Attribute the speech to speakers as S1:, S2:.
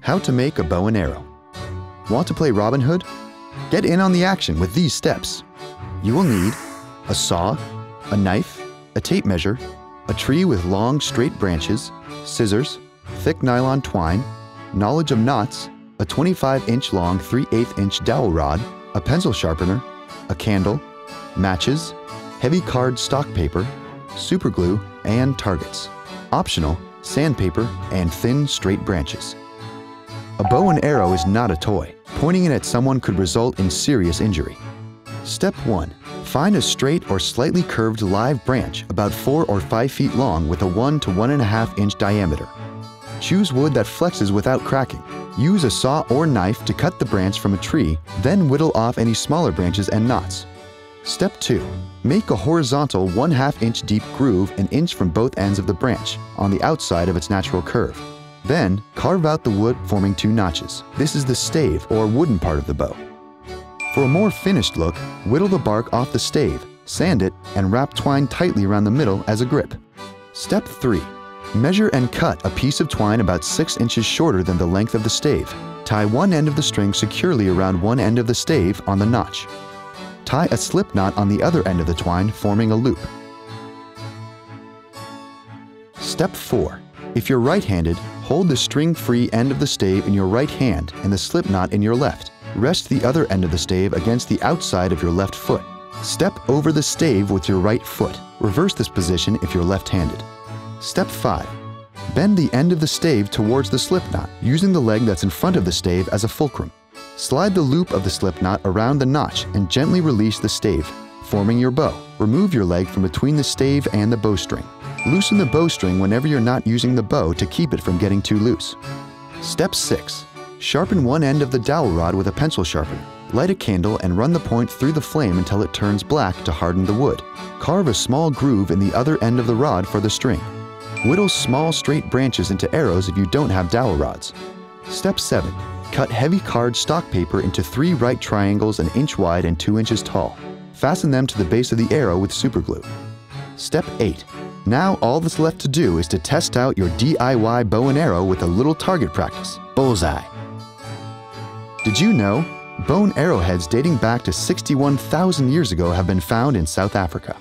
S1: How to make a bow and arrow. Want to play Robin Hood? Get in on the action with these steps. You will need a saw, a knife, a tape measure, a tree with long, straight branches, scissors, thick nylon twine, knowledge of knots, a 25-inch long 3/8-inch dowel rod, a pencil sharpener, a candle, matches, heavy card stock paper, super glue, and targets. Optional, sandpaper and thin, straight branches. A bow and arrow is not a toy. Pointing it at someone could result in serious injury. Step 1. Find a straight or slightly curved live branch about 4 or 5 feet long with a 1 to 1.5 inch diameter. Choose wood that flexes without cracking. Use a saw or knife to cut the branch from a tree, then whittle off any smaller branches and knots. Step 2. Make a horizontal 1/2 inch deep groove an inch from both ends of the branch, on the outside of its natural curve. Then, carve out the wood forming 2 notches. This is the stave or wooden part of the bow. For a more finished look, whittle the bark off the stave, sand it, and wrap twine tightly around the middle as a grip. Step 3. Measure and cut a piece of twine about 6 inches shorter than the length of the stave. Tie one end of the string securely around one end of the stave on the notch. Tie a slip knot on the other end of the twine, forming a loop. Step 4. If you're right-handed, hold the string-free end of the stave in your right hand and the slip knot in your left. Rest the other end of the stave against the outside of your left foot. Step over the stave with your right foot. Reverse this position if you're left-handed. Step 5. Bend the end of the stave towards the slip knot, using the leg that's in front of the stave as a fulcrum. Slide the loop of the slip knot around the notch and gently release the stave, forming your bow. Remove your leg from between the stave and the bowstring. Loosen the bowstring whenever you're not using the bow to keep it from getting too loose. Step 6. Sharpen one end of the dowel rod with a pencil sharpener. Light a candle and run the point through the flame until it turns black to harden the wood. Carve a small groove in the other end of the rod for the string. Whittle small straight branches into arrows if you don't have dowel rods. Step 7. Cut heavy card stock paper into 3 right triangles an inch wide and 2 inches tall. Fasten them to the base of the arrow with super glue. Step 8. Now all that's left to do is to test out your DIY bow and arrow with a little target practice. Bullseye! Did you know? Bone arrowheads dating back to 61,000 years ago have been found in South Africa.